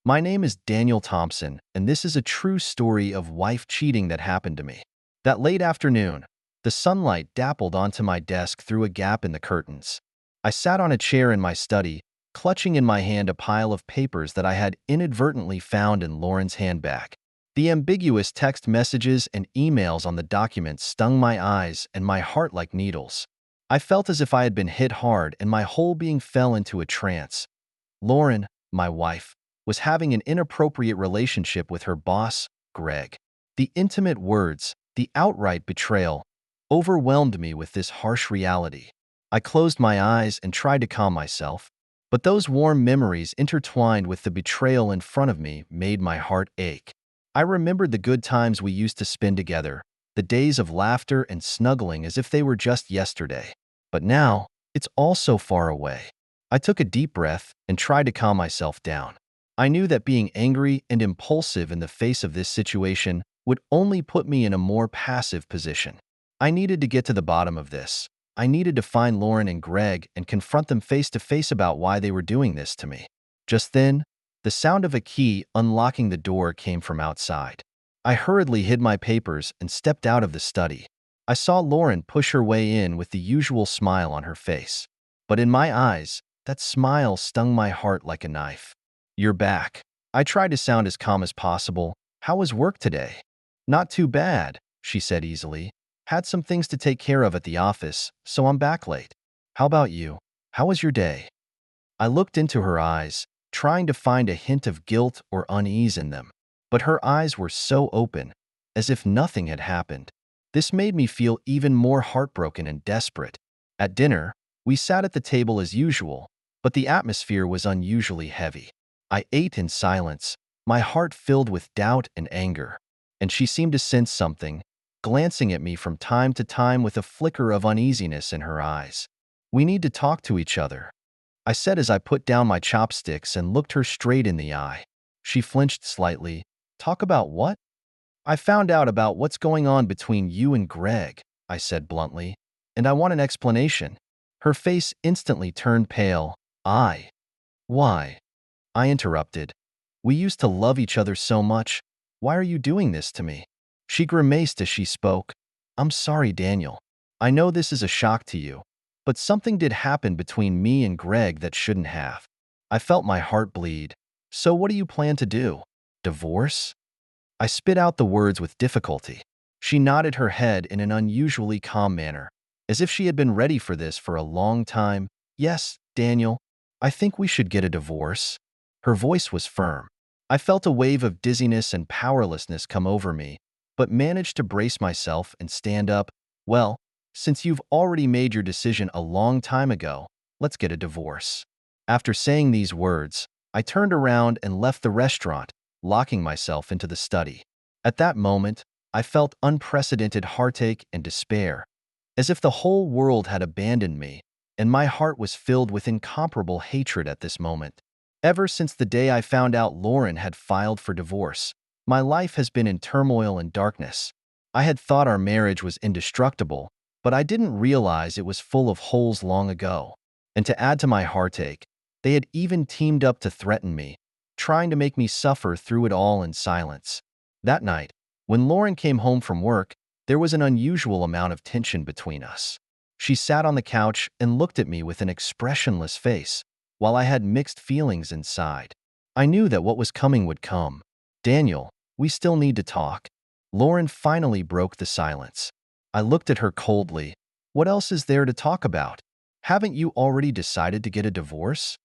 My name is Daniel Thompson, and this is a true story of wife cheating that happened to me. That late afternoon, the sunlight dappled onto my desk through a gap in the curtains. I sat on a chair in my study, clutching in my hand a pile of papers that I had inadvertently found in Lauren's handbag. The ambiguous text messages and emails on the document stung my eyes and my heart like needles. I felt as if I had been hit hard and my whole being fell into a trance. Lauren, my wife, was having an inappropriate relationship with her boss, Greg. The intimate words, the outright betrayal, overwhelmed me with this harsh reality. I closed my eyes and tried to calm myself, but those warm memories intertwined with the betrayal in front of me made my heart ache. I remembered the good times we used to spend together, the days of laughter and snuggling as if they were just yesterday. But now, it's all so far away. I took a deep breath and tried to calm myself down. I knew that being angry and impulsive in the face of this situation would only put me in a more passive position. I needed to get to the bottom of this. I needed to find Lauren and Greg and confront them face to face about why they were doing this to me. Just then, the sound of a key unlocking the door came from outside. I hurriedly hid my papers and stepped out of the study. I saw Lauren push her way in with the usual smile on her face. But in my eyes, that smile stung my heart like a knife. "You're back." I tried to sound as calm as possible. "How was work today?" "Not too bad," she said easily. "Had some things to take care of at the office, so I'm back late. How about you? How was your day?" I looked into her eyes, trying to find a hint of guilt or unease in them. But her eyes were so open, as if nothing had happened. This made me feel even more heartbroken and desperate. At dinner, we sat at the table as usual, but the atmosphere was unusually heavy. I ate in silence, my heart filled with doubt and anger, and she seemed to sense something, glancing at me from time to time with a flicker of uneasiness in her eyes. "We need to talk to each other," I said as I put down my chopsticks and looked her straight in the eye. She flinched slightly. "Talk about what?" "I found out about what's going on between you and Greg," I said bluntly, "and I want an explanation." Her face instantly turned pale. Why?" I interrupted. "We used to love each other so much. Why are you doing this to me?" She grimaced as she spoke. "I'm sorry, Daniel. I know this is a shock to you, but something did happen between me and Greg that shouldn't have." I felt my heart bleed. "So what do you plan to do? Divorce?" I spit out the words with difficulty. She nodded her head in an unusually calm manner, as if she had been ready for this for a long time. "Yes, Daniel, I think we should get a divorce." Her voice was firm. I felt a wave of dizziness and powerlessness come over me, but managed to brace myself and stand up. "Well, since you've already made your decision a long time ago, let's get a divorce." After saying these words, I turned around and left the restaurant, locking myself into the study. At that moment, I felt unprecedented heartache and despair, as if the whole world had abandoned me, and my heart was filled with incomparable hatred at this moment. Ever since the day I found out Lauren had filed for divorce, my life has been in turmoil and darkness. I had thought our marriage was indestructible, but I didn't realize it was full of holes long ago. And to add to my heartache, they had even teamed up to threaten me, trying to make me suffer through it all in silence. That night, when Lauren came home from work, there was an unusual amount of tension between us. She sat on the couch and looked at me with an expressionless face, while I had mixed feelings inside. I knew that what was coming would come. "Daniel, we still need to talk." Lauren finally broke the silence. I looked at her coldly. "What else is there to talk about? Haven't you already decided to get a divorce?"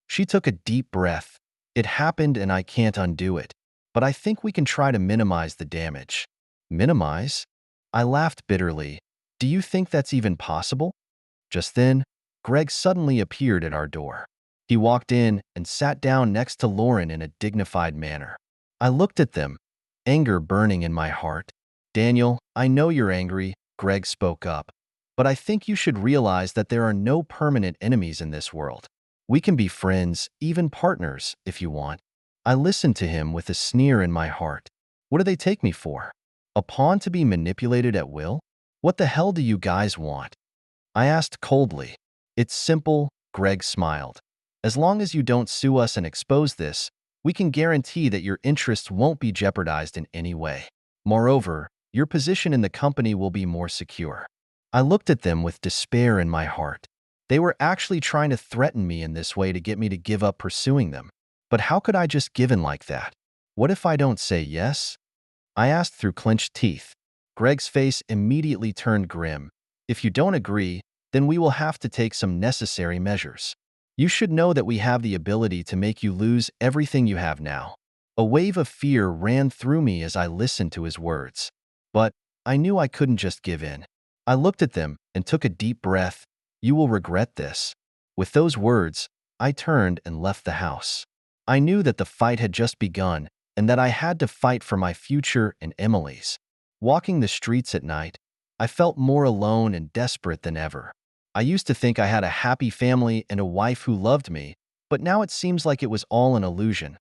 She took a deep breath. "It happened and I can't undo it, but I think we can try to minimize the damage." "Minimize?" I laughed bitterly. "Do you think that's even possible?" Just then, Greg suddenly appeared at our door. He walked in and sat down next to Lauren in a dignified manner. I looked at them, anger burning in my heart. "Daniel, I know you're angry," Greg spoke up, "but I think you should realize that there are no permanent enemies in this world. We can be friends, even partners, if you want." I listened to him with a sneer in my heart. What do they take me for? A pawn to be manipulated at will? What the hell do you guys want? I asked coldly. "It's simple," Greg smiled. "As long as you don't sue us and expose this, we can guarantee that your interests won't be jeopardized in any way. Moreover, your position in the company will be more secure." I looked at them with despair in my heart. They were actually trying to threaten me in this way to get me to give up pursuing them. But how could I just give in like that? What if I don't say yes? I asked through clenched teeth. Greg's face immediately turned grim. "If you don't agree, then we will have to take some necessary measures. You should know that we have the ability to make you lose everything you have now." A wave of fear ran through me as I listened to his words. But I knew I couldn't just give in. I looked at them and took a deep breath. "You will regret this." With those words, I turned and left the house. I knew that the fight had just begun and that I had to fight for my future and Emily's. Walking the streets at night, I felt more alone and desperate than ever. I used to think I had a happy family and a wife who loved me, but now it seems like it was all an illusion.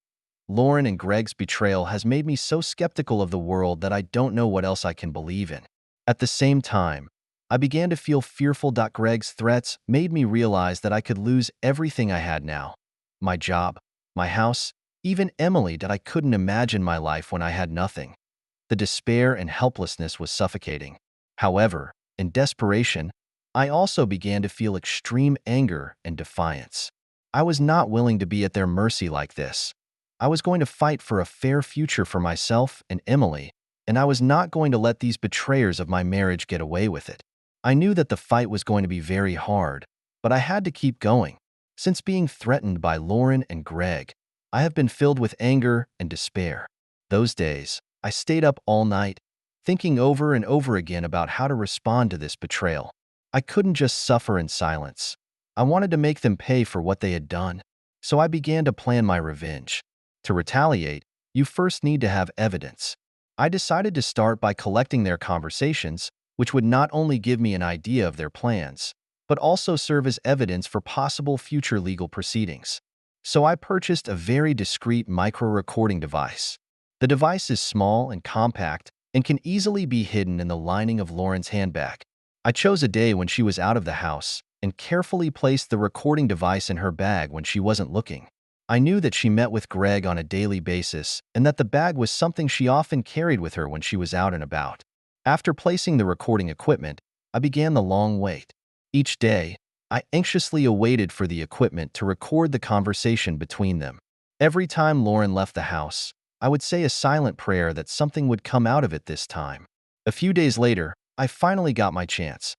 Lauren and Greg's betrayal has made me so skeptical of the world that I don't know what else I can believe in. At the same time, I began to feel fearful. Greg's threats made me realize that I could lose everything I had now. My job, my house, even Emily. That I couldn't imagine my life when I had nothing. The despair and helplessness was suffocating. However, in desperation, I also began to feel extreme anger and defiance. I was not willing to be at their mercy like this. I was going to fight for a fair future for myself and Emily, and I was not going to let these betrayers of my marriage get away with it. I knew that the fight was going to be very hard, but I had to keep going. Since being threatened by Lauren and Greg, I have been filled with anger and despair. Those days, I stayed up all night, thinking over and over again about how to respond to this betrayal. I couldn't just suffer in silence. I wanted to make them pay for what they had done. So I began to plan my revenge. To retaliate, you first need to have evidence. I decided to start by collecting their conversations, which would not only give me an idea of their plans, but also serve as evidence for possible future legal proceedings. So I purchased a very discreet micro-recording device. The device is small and compact and can easily be hidden in the lining of Lauren's handbag. I chose a day when she was out of the house and carefully placed the recording device in her bag when she wasn't looking. I knew that she met with Greg on a daily basis and that the bag was something she often carried with her when she was out and about. After placing the recording equipment, I began the long wait. Each day, I anxiously awaited for the equipment to record the conversation between them. Every time Lauren left the house, I would say a silent prayer that something would come out of it this time. A few days later, I finally got my chance.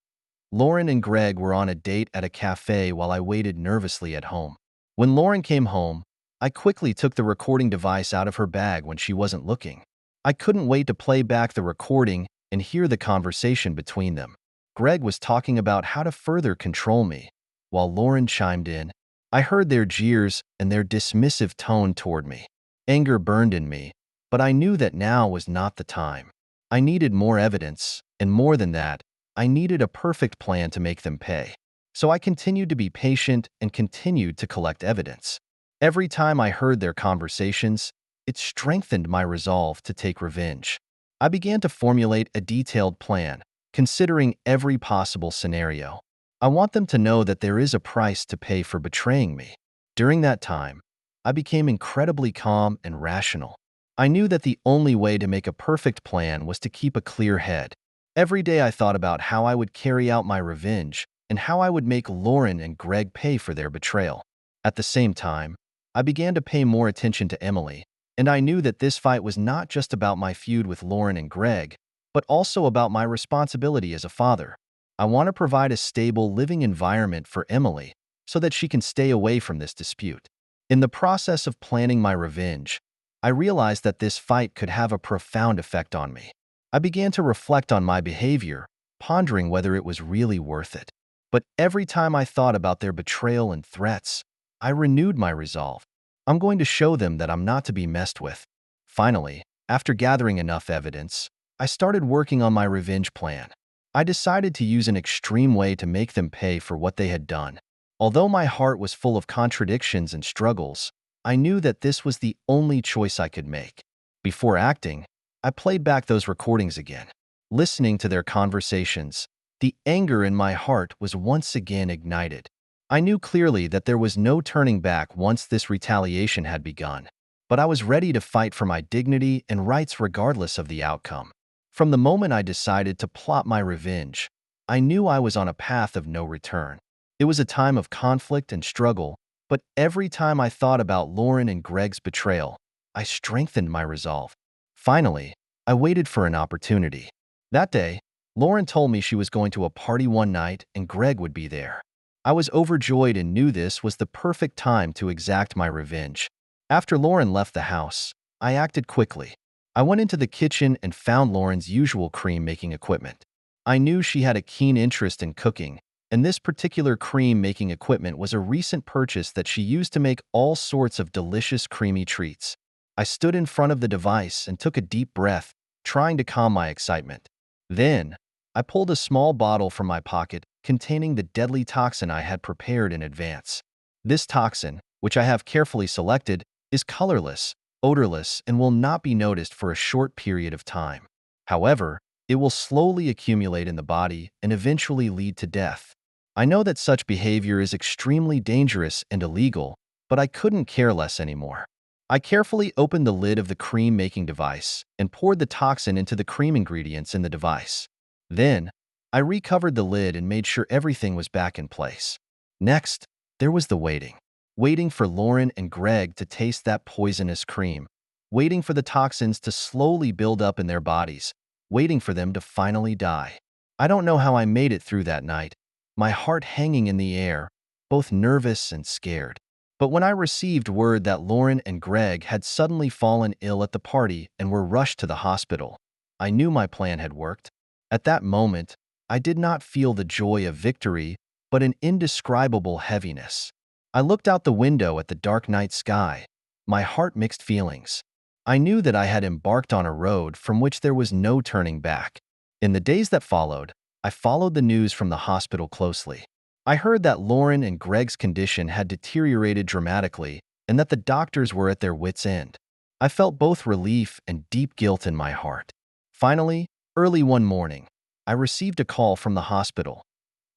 Lauren and Greg were on a date at a cafe while I waited nervously at home. When Lauren came home, I quickly took the recording device out of her bag when she wasn't looking. I couldn't wait to play back the recording and hear the conversation between them. Greg was talking about how to further control me, while Lauren chimed in. I heard their jeers and their dismissive tone toward me. Anger burned in me, but I knew that now was not the time. I needed more evidence, and more than that, I needed a perfect plan to make them pay. So I continued to be patient and continued to collect evidence. Every time I heard their conversations, it strengthened my resolve to take revenge. I began to formulate a detailed plan, considering every possible scenario. I want them to know that there is a price to pay for betraying me. During that time, I became incredibly calm and rational. I knew that the only way to make a perfect plan was to keep a clear head. Every day I thought about how I would carry out my revenge and how I would make Lauren and Greg pay for their betrayal. At the same time, I began to pay more attention to Emily, and I knew that this fight was not just about my feud with Lauren and Greg, but also about my responsibility as a father. I want to provide a stable living environment for Emily so that she can stay away from this dispute. In the process of planning my revenge, I realized that this fight could have a profound effect on me. I began to reflect on my behavior, pondering whether it was really worth it. But every time I thought about their betrayal and threats, I renewed my resolve. I'm going to show them that I'm not to be messed with. Finally, after gathering enough evidence, I started working on my revenge plan. I decided to use an extreme way to make them pay for what they had done. Although my heart was full of contradictions and struggles, I knew that this was the only choice I could make. Before acting, I played back those recordings again. Listening to their conversations, the anger in my heart was once again ignited. I knew clearly that there was no turning back once this retaliation had begun. but I was ready to fight for my dignity and rights regardless of the outcome. From the moment I decided to plot my revenge, I knew I was on a path of no return. It was a time of conflict and struggle, but every time I thought about Lauren and Greg's betrayal, I strengthened my resolve. Finally, I waited for an opportunity. That day, Lauren told me she was going to a party one night and Greg would be there. I was overjoyed and knew this was the perfect time to exact my revenge. After Lauren left the house, I acted quickly. I went into the kitchen and found Lauren's usual cream-making equipment. I knew she had a keen interest in cooking, and this particular cream-making equipment was a recent purchase that she used to make all sorts of delicious creamy treats. I stood in front of the device and took a deep breath, trying to calm my excitement. Then, I pulled a small bottle from my pocket containing the deadly toxin I had prepared in advance. This toxin, which I have carefully selected, is colorless, odorless, and will not be noticed for a short period of time. However, it will slowly accumulate in the body and eventually lead to death. I know that such behavior is extremely dangerous and illegal, but I couldn't care less anymore. I carefully opened the lid of the cream-making device and poured the toxin into the cream ingredients in the device. Then, I recovered the lid and made sure everything was back in place. Next, there was the waiting. Waiting for Lauren and Greg to taste that poisonous cream. Waiting for the toxins to slowly build up in their bodies. Waiting for them to finally die. I don't know how I made it through that night, my heart hanging in the air, both nervous and scared. But when I received word that Lauren and Greg had suddenly fallen ill at the party and were rushed to the hospital, I knew my plan had worked. At that moment, I did not feel the joy of victory, but an indescribable heaviness. I looked out the window at the dark night sky, my heart mixed feelings. I knew that I had embarked on a road from which there was no turning back. In the days that followed, I followed the news from the hospital closely. I heard that Lauren and Greg's condition had deteriorated dramatically and that the doctors were at their wits' end. I felt both relief and deep guilt in my heart. Finally, early one morning, I received a call from the hospital.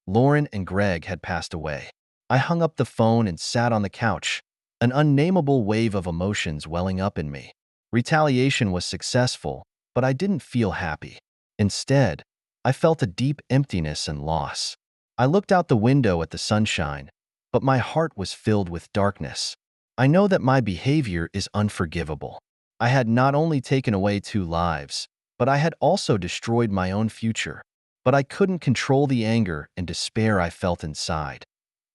Lauren and Greg had passed away. I hung up the phone and sat on the couch, an unnameable wave of emotions welling up in me. Retaliation was successful, but I didn't feel happy. Instead, I felt a deep emptiness and loss. I looked out the window at the sunshine, but my heart was filled with darkness. I know that my behavior is unforgivable. I had not only taken away 2 lives, but I had also destroyed my own future. But I couldn't control the anger and despair I felt inside.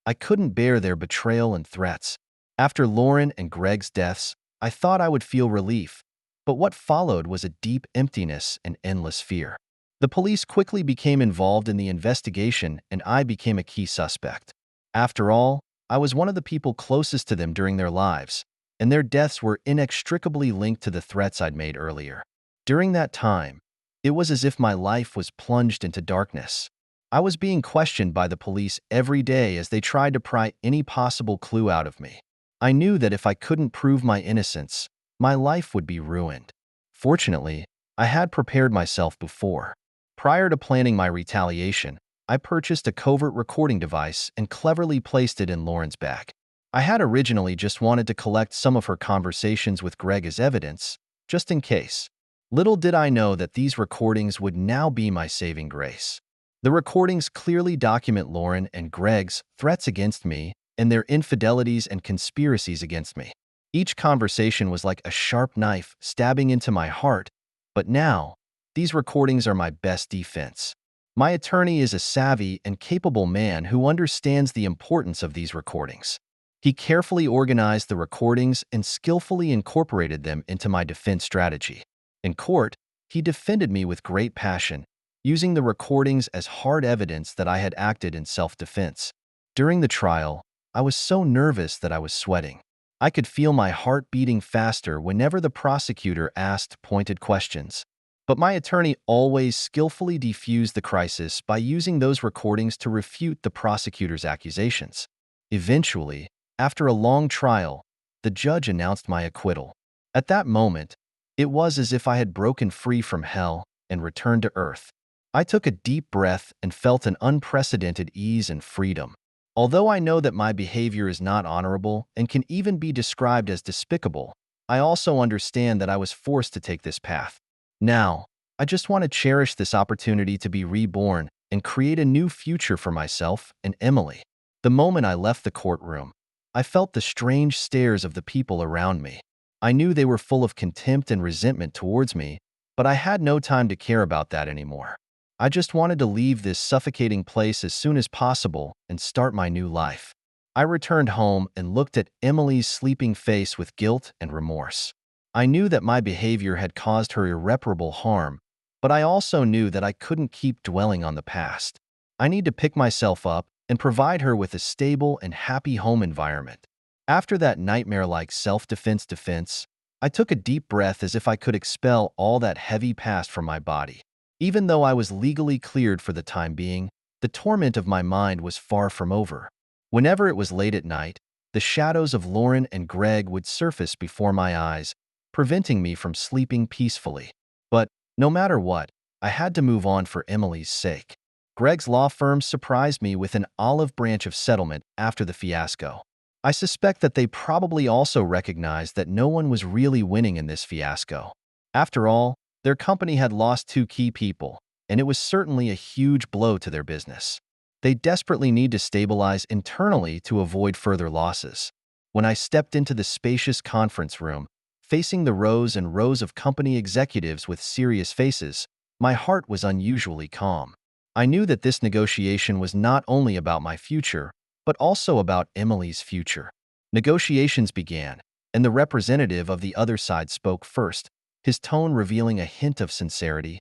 I couldn't bear their betrayal and threats. After Lauren and Greg's deaths, I thought I would feel relief, but what followed was a deep emptiness and endless fear. The police quickly became involved in the investigation and I became a key suspect. After all, I was one of the people closest to them during their lives, and their deaths were inextricably linked to the threats I'd made earlier. During that time, it was as if my life was plunged into darkness. I was being questioned by the police every day as they tried to pry any possible clue out of me. I knew that if I couldn't prove my innocence, my life would be ruined. Fortunately, I had prepared myself before. Prior to planning my retaliation, I purchased a covert recording device and cleverly placed it in Lauren's bag. I had originally just wanted to collect some of her conversations with Greg as evidence, just in case. Little did I know that these recordings would now be my saving grace. The recordings clearly document Lauren and Greg's threats against me and their infidelities and conspiracies against me. Each conversation was like a sharp knife stabbing into my heart, but now, these recordings are my best defense. My attorney is a savvy and capable man who understands the importance of these recordings. He carefully organized the recordings and skillfully incorporated them into my defense strategy. In court, he defended me with great passion, using the recordings as hard evidence that I had acted in self-defense. During the trial, I was so nervous that I was sweating. I could feel my heart beating faster whenever the prosecutor asked pointed questions. But my attorney always skillfully defused the crisis by using those recordings to refute the prosecutor's accusations. Eventually, after a long trial, the judge announced my acquittal. At that moment, it was as if I had broken free from hell and returned to earth. I took a deep breath and felt an unprecedented ease and freedom. Although I know that my behavior is not honorable and can even be described as despicable, I also understand that I was forced to take this path. Now, I just want to cherish this opportunity to be reborn and create a new future for myself and Emily. The moment I left the courtroom, I felt the strange stares of the people around me. I knew they were full of contempt and resentment towards me, but I had no time to care about that anymore. I just wanted to leave this suffocating place as soon as possible and start my new life. I returned home and looked at Emily's sleeping face with guilt and remorse. I knew that my behavior had caused her irreparable harm, but I also knew that I couldn't keep dwelling on the past. I need to pick myself up and provide her with a stable and happy home environment. After that nightmare-like self-defense, I took a deep breath as if I could expel all that heavy past from my body. Even though I was legally cleared for the time being, the torment of my mind was far from over. Whenever it was late at night, the shadows of Lauren and Greg would surface before my eyes, preventing me from sleeping peacefully. But no matter what, I had to move on for Emily's sake. Greg's law firm surprised me with an olive branch of settlement after the fiasco. I suspect that they probably also recognized that no one was really winning in this fiasco. After all, their company had lost two key people, and it was certainly a huge blow to their business. They desperately need to stabilize internally to avoid further losses. When I stepped into the spacious conference room, facing the rows and rows of company executives with serious faces, my heart was unusually calm. I knew that this negotiation was not only about my future, but also about Emily's future. Negotiations began, and the representative of the other side spoke first, his tone revealing a hint of sincerity.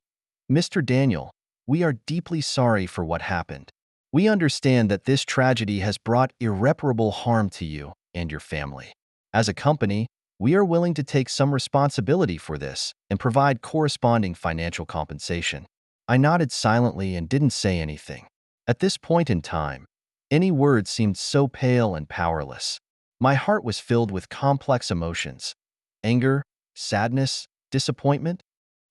"Mr. Daniel, we are deeply sorry for what happened. We understand that this tragedy has brought irreparable harm to you and your family. As a company, we are willing to take some responsibility for this and provide corresponding financial compensation." I nodded silently and didn't say anything. At this point in time, any words seemed so pale and powerless. My heart was filled with complex emotions: anger, sadness, disappointment.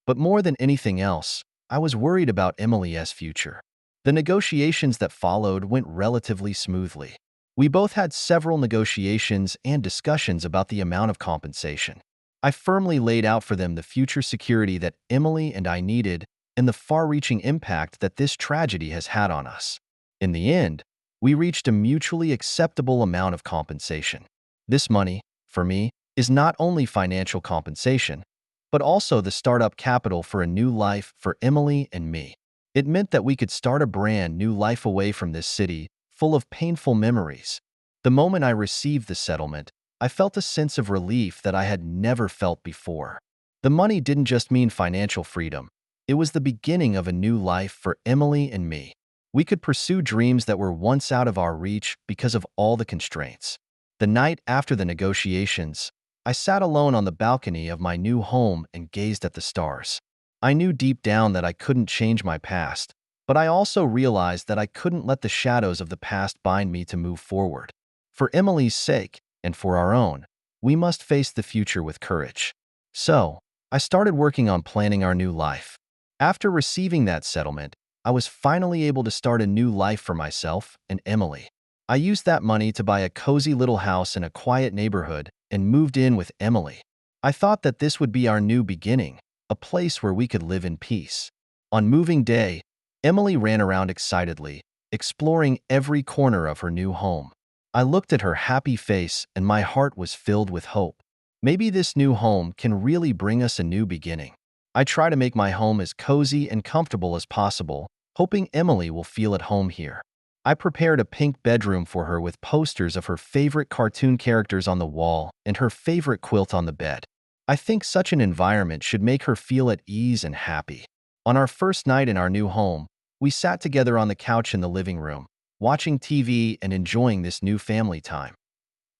But more than anything else, I was worried about Emily's future. The negotiations that followed went relatively smoothly. We both had several negotiations and discussions about the amount of compensation. I firmly laid out for them the future security that Emily and I needed and the far-reaching impact that this tragedy has had on us. In the end, we reached a mutually acceptable amount of compensation. This money, for me, is not only financial compensation, but also the startup capital for a new life for Emily and me. It meant that we could start a brand new life away from this city, full of painful memories. The moment I received the settlement, I felt a sense of relief that I had never felt before. The money didn't just mean financial freedom. It was the beginning of a new life for Emily and me. We could pursue dreams that were once out of our reach because of all the constraints. The night after the negotiations, I sat alone on the balcony of my new home and gazed at the stars. I knew deep down that I couldn't change my past, but I also realized that I couldn't let the shadows of the past bind me to move forward. For Emily's sake, and for our own, we must face the future with courage. So, I started working on planning our new life. After receiving that settlement, I was finally able to start a new life for myself and Emily. I used that money to buy a cozy little house in a quiet neighborhood and moved in with Emily. I thought that this would be our new beginning, a place where we could live in peace. On moving day, Emily ran around excitedly, exploring every corner of her new home. I looked at her happy face and my heart was filled with hope. Maybe this new home can really bring us a new beginning. I try to make my home as cozy and comfortable as possible, hoping Emily will feel at home here. I prepared a pink bedroom for her with posters of her favorite cartoon characters on the wall and her favorite quilt on the bed. I think such an environment should make her feel at ease and happy. On our first night in our new home, we sat together on the couch in the living room, watching TV and enjoying this new family time.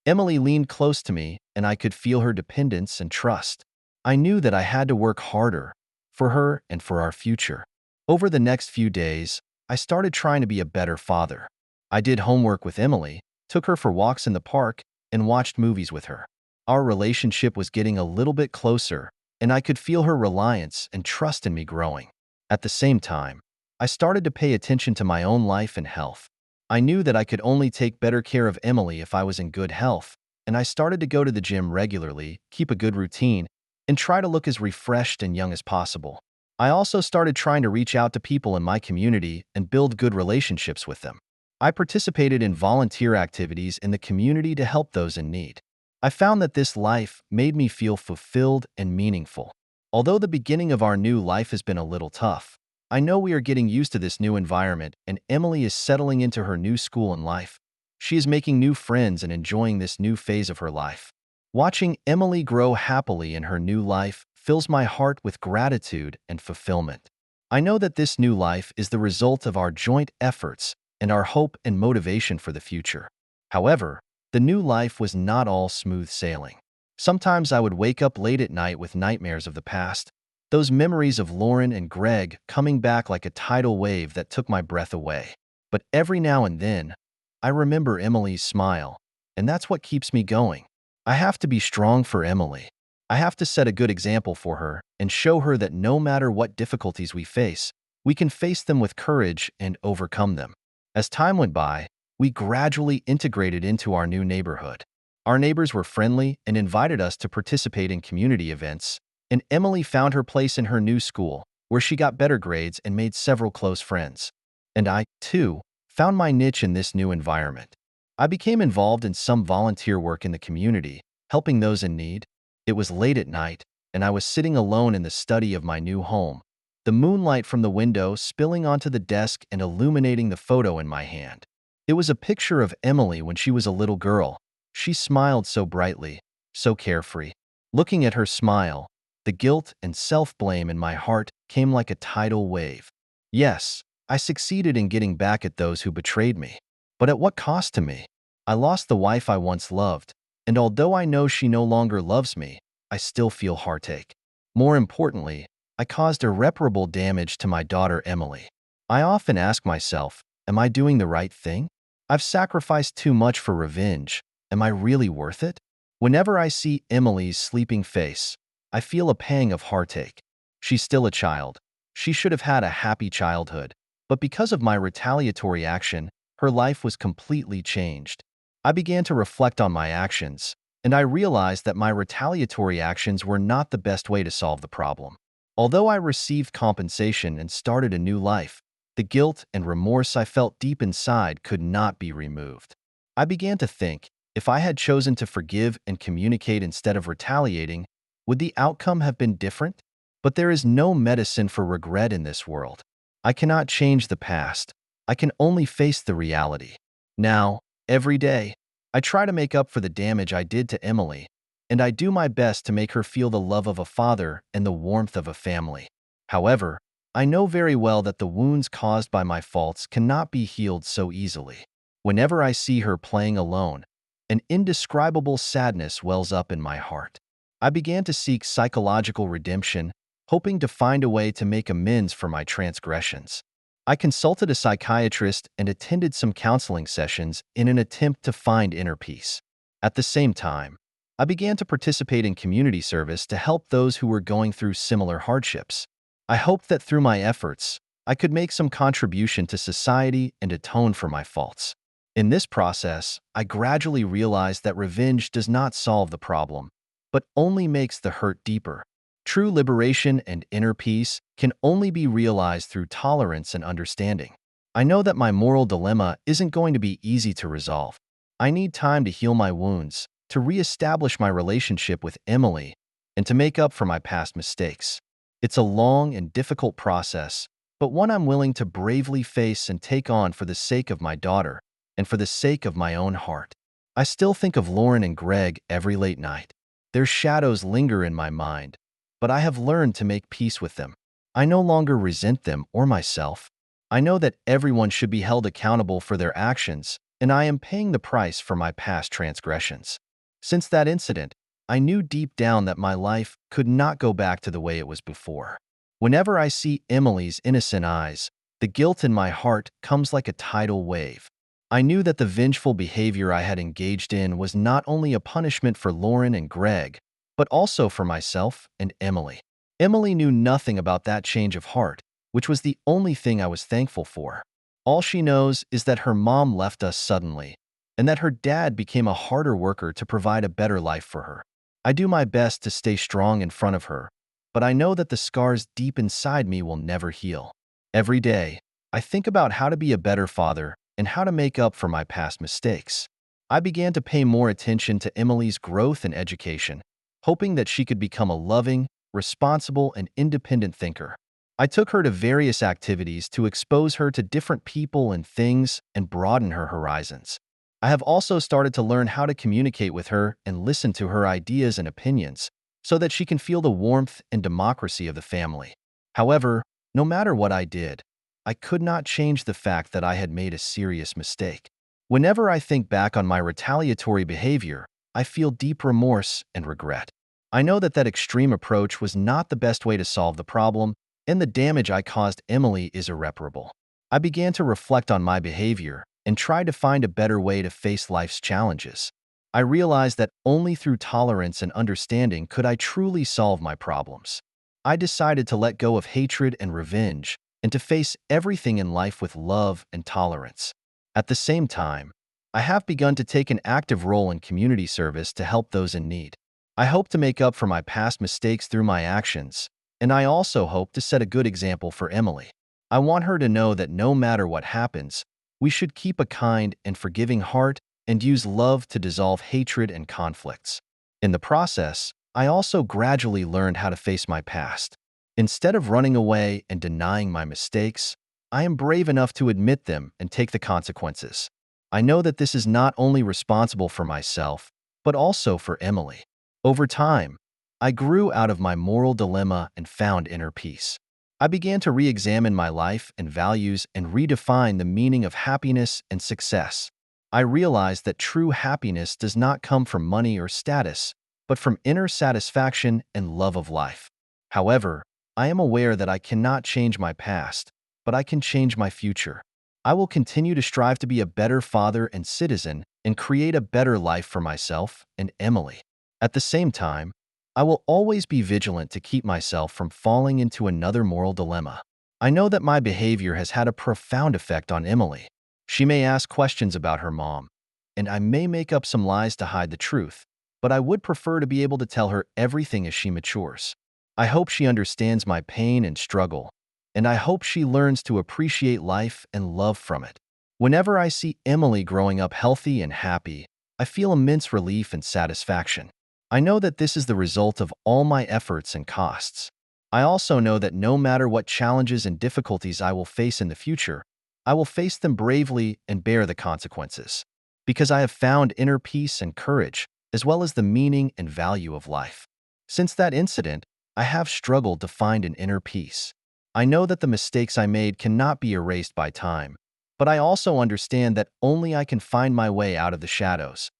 Emily leaned close to me, and I could feel her dependence and trust. I knew that I had to work harder for her and for our future. Over the next few days, I started trying to be a better father. I did homework with Emily, took her for walks in the park, and watched movies with her. Our relationship was getting a little bit closer, and I could feel her reliance and trust in me growing. At the same time, I started to pay attention to my own life and health. I knew that I could only take better care of Emily if I was in good health, and I started to go to the gym regularly, keep a good routine, and try to look as refreshed and young as possible. I also started trying to reach out to people in my community and build good relationships with them. I participated in volunteer activities in the community to help those in need. I found that this life made me feel fulfilled and meaningful. Although the beginning of our new life has been a little tough, I know we are getting used to this new environment and Emily is settling into her new school and life. She is making new friends and enjoying this new phase of her life. Watching Emily grow happily in her new life fills my heart with gratitude and fulfillment. I know that this new life is the result of our joint efforts and our hope and motivation for the future. However, the new life was not all smooth sailing. Sometimes I would wake up late at night with nightmares of the past, those memories of Lauren and Greg coming back like a tidal wave that took my breath away. But every now and then, I remember Emily's smile, and that's what keeps me going. I have to be strong for Emily. I have to set a good example for her and show her that no matter what difficulties we can face them with courage and overcome them. As time went by, we gradually integrated into our new neighborhood. Our neighbors were friendly and invited us to participate in community events, and Emily found her place in her new school, where she got better grades and made several close friends. And I, too, found my niche in this new environment. I became involved in some volunteer work in the community, helping those in need. It was late at night, and I was sitting alone in the study of my new home, the moonlight from the window spilling onto the desk and illuminating the photo in my hand. It was a picture of Emily when she was a little girl. She smiled so brightly, so carefree. Looking at her smile, the guilt and self-blame in my heart came like a tidal wave. Yes, I succeeded in getting back at those who betrayed me. But at what cost to me? I lost the wife I once loved, and although I know she no longer loves me, I still feel heartache. More importantly, I caused irreparable damage to my daughter Emily. I often ask myself, am I doing the right thing? I've sacrificed too much for revenge. Am I really worth it? Whenever I see Emily's sleeping face, I feel a pang of heartache. She's still a child. She should have had a happy childhood. But because of my retaliatory action, her life was completely changed. I began to reflect on my actions, and I realized that my retaliatory actions were not the best way to solve the problem. Although I received compensation and started a new life, the guilt and remorse I felt deep inside could not be removed. I began to think, if I had chosen to forgive and communicate instead of retaliating, would the outcome have been different? But there is no medicine for regret in this world. I cannot change the past. I can only face the reality. Now, every day, I try to make up for the damage I did to Emily, and I do my best to make her feel the love of a father and the warmth of a family. However, I know very well that the wounds caused by my faults cannot be healed so easily. Whenever I see her playing alone, an indescribable sadness wells up in my heart. I began to seek psychological redemption, hoping to find a way to make amends for my transgressions. I consulted a psychiatrist and attended some counseling sessions in an attempt to find inner peace. At the same time, I began to participate in community service to help those who were going through similar hardships. I hoped that through my efforts, I could make some contribution to society and atone for my faults. In this process, I gradually realized that revenge does not solve the problem, but only makes the hurt deeper. True liberation and inner peace can only be realized through tolerance and understanding. I know that my moral dilemma isn't going to be easy to resolve. I need time to heal my wounds, to reestablish my relationship with Emily, and to make up for my past mistakes. It's a long and difficult process, but one I'm willing to bravely face and take on for the sake of my daughter and for the sake of my own heart. I still think of Lauren and Greg every late night. Their shadows linger in my mind, but I have learned to make peace with them. I no longer resent them or myself. I know that everyone should be held accountable for their actions, and I am paying the price for my past transgressions. Since that incident, I knew deep down that my life could not go back to the way it was before. Whenever I see Emily's innocent eyes, the guilt in my heart comes like a tidal wave. I knew that the vengeful behavior I had engaged in was not only a punishment for Lauren and Greg, but also for myself and Emily. Emily knew nothing about that change of heart, which was the only thing I was thankful for. All she knows is that her mom left us suddenly, and that her dad became a harder worker to provide a better life for her. I do my best to stay strong in front of her, but I know that the scars deep inside me will never heal. Every day, I think about how to be a better father and how to make up for my past mistakes. I began to pay more attention to Emily's growth and education, hoping that she could become a loving, responsible, and independent thinker. I took her to various activities to expose her to different people and things and broaden her horizons. I have also started to learn how to communicate with her and listen to her ideas and opinions so that she can feel the warmth and democracy of the family. However, no matter what I did, I could not change the fact that I had made a serious mistake. Whenever I think back on my retaliatory behavior, I feel deep remorse and regret. I know that extreme approach was not the best way to solve the problem, and the damage I caused Emily is irreparable. I began to reflect on my behavior and try to find a better way to face life's challenges. I realized that only through tolerance and understanding could I truly solve my problems. I decided to let go of hatred and revenge and to face everything in life with love and tolerance. At the same time, I have begun to take an active role in community service to help those in need. I hope to make up for my past mistakes through my actions, and I also hope to set a good example for Emily. I want her to know that no matter what happens, we should keep a kind and forgiving heart and use love to dissolve hatred and conflicts. In the process, I also gradually learned how to face my past. Instead of running away and denying my mistakes, I am brave enough to admit them and take the consequences. I know that this is not only responsible for myself, but also for Emily. Over time, I grew out of my moral dilemma and found inner peace. I began to re-examine my life and values and redefine the meaning of happiness and success. I realized that true happiness does not come from money or status, but from inner satisfaction and love of life. However, I am aware that I cannot change my past, but I can change my future. I will continue to strive to be a better father and citizen and create a better life for myself and Emily. At the same time, I will always be vigilant to keep myself from falling into another moral dilemma. I know that my behavior has had a profound effect on Emily. She may ask questions about her mom, and I may make up some lies to hide the truth, but I would prefer to be able to tell her everything as she matures. I hope she understands my pain and struggle, and I hope she learns to appreciate life and love from it. Whenever I see Emily growing up healthy and happy, I feel immense relief and satisfaction. I know that this is the result of all my efforts and costs. I also know that no matter what challenges and difficulties I will face in the future, I will face them bravely and bear the consequences, because I have found inner peace and courage, as well as the meaning and value of life. Since that incident, I have struggled to find an inner peace. I know that the mistakes I made cannot be erased by time, but I also understand that only I can find my way out of the shadows.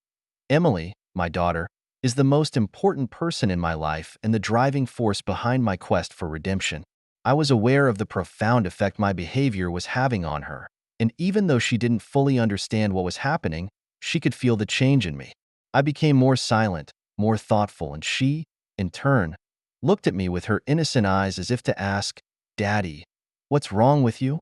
Emily, my daughter, is the most important person in my life and the driving force behind my quest for redemption. I was aware of the profound effect my behavior was having on her, and even though she didn't fully understand what was happening, she could feel the change in me. I became more silent, more thoughtful, and she, in turn, looked at me with her innocent eyes as if to ask, "Daddy, what's wrong with you?"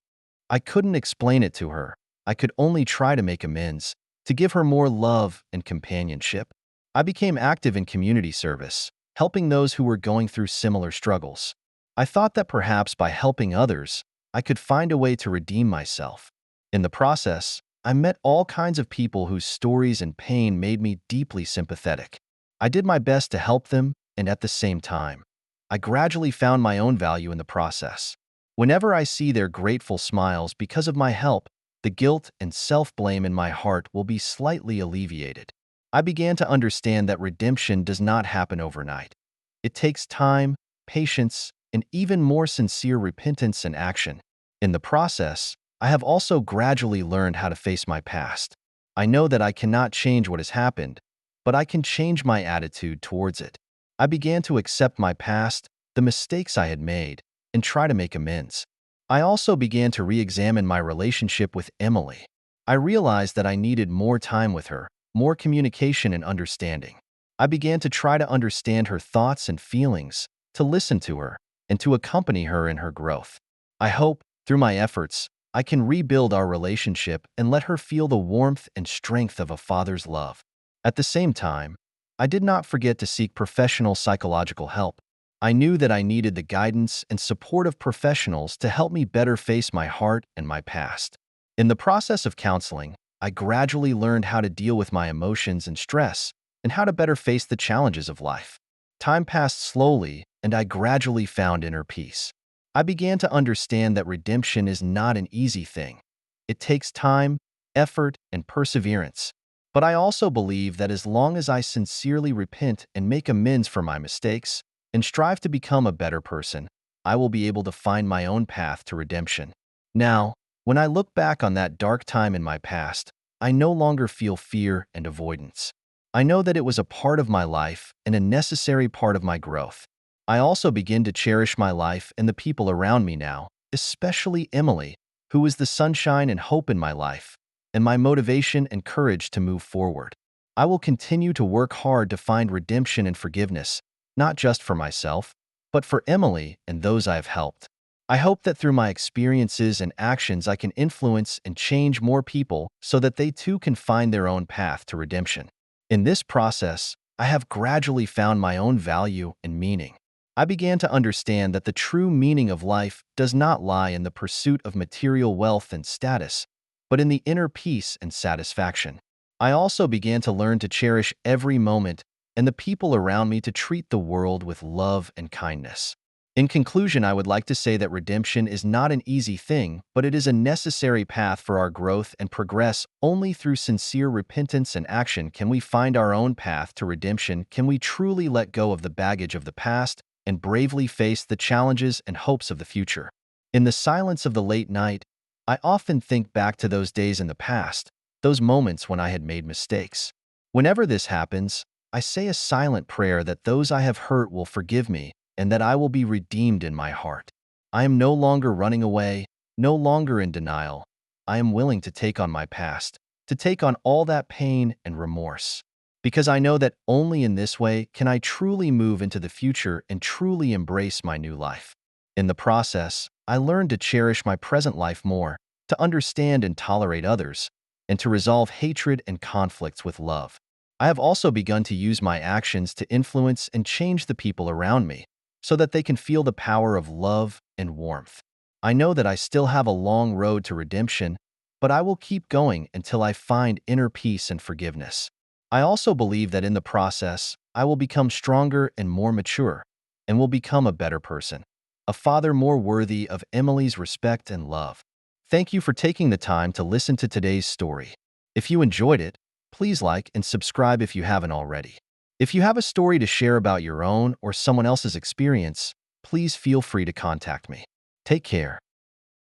I couldn't explain it to her. I could only try to make amends, to give her more love and companionship. I became active in community service, helping those who were going through similar struggles. I thought that perhaps by helping others, I could find a way to redeem myself. In the process, I met all kinds of people whose stories and pain made me deeply sympathetic. I did my best to help them, and at the same time, I gradually found my own value in the process. Whenever I see their grateful smiles because of my help, the guilt and self-blame in my heart will be slightly alleviated. I began to understand that redemption does not happen overnight. It takes time, patience, and even more sincere repentance and action. In the process, I have also gradually learned how to face my past. I know that I cannot change what has happened, but I can change my attitude towards it. I began to accept my past, the mistakes I had made, and try to make amends. I also began to re-examine my relationship with Emily. I realized that I needed more time with her, more communication and understanding. I began to try to understand her thoughts and feelings, to listen to her, and to accompany her in her growth. I hope, through my efforts, I can rebuild our relationship and let her feel the warmth and strength of a father's love. At the same time, I did not forget to seek professional psychological help. I knew that I needed the guidance and support of professionals to help me better face my heart and my past. In the process of counseling, I gradually learned how to deal with my emotions and stress and how to better face the challenges of life. Time passed slowly, and I gradually found inner peace. I began to understand that redemption is not an easy thing. It takes time, effort, and perseverance. But I also believe that as long as I sincerely repent and make amends for my mistakes and strive to become a better person, I will be able to find my own path to redemption. Now, when I look back on that dark time in my past, I no longer feel fear and avoidance. I know that it was a part of my life and a necessary part of my growth. I also begin to cherish my life and the people around me now, especially Emily, who is the sunshine and hope in my life, and my motivation and courage to move forward. I will continue to work hard to find redemption and forgiveness, not just for myself, but for Emily and those I have helped. I hope that through my experiences and actions I can influence and change more people so that they too can find their own path to redemption. In this process, I have gradually found my own value and meaning. I began to understand that the true meaning of life does not lie in the pursuit of material wealth and status, but in the inner peace and satisfaction. I also began to learn to cherish every moment and the people around me, to treat the world with love and kindness. In conclusion, I would like to say that redemption is not an easy thing, but it is a necessary path for our growth and progress. Only through sincere repentance and action can we find our own path to redemption. Can we truly let go of the baggage of the past and bravely face the challenges and hopes of the future. In the silence of the late night, I often think back to those days in the past, those moments when I had made mistakes. Whenever this happens, I say a silent prayer that those I have hurt will forgive me and that I will be redeemed in my heart. I am no longer running away, no longer in denial. I am willing to take on my past, to take on all that pain and remorse. Because I know that only in this way can I truly move into the future and truly embrace my new life. In the process, I learned to cherish my present life more, to understand and tolerate others, and to resolve hatred and conflicts with love. I have also begun to use my actions to influence and change the people around me, so that they can feel the power of love and warmth. I know that I still have a long road to redemption, but I will keep going until I find inner peace and forgiveness. I also believe that in the process, I will become stronger and more mature, and will become a better person, a father more worthy of Emily's respect and love. Thank you for taking the time to listen to today's story. If you enjoyed it, please like and subscribe if you haven't already. If you have a story to share about your own or someone else's experience, please feel free to contact me. Take care.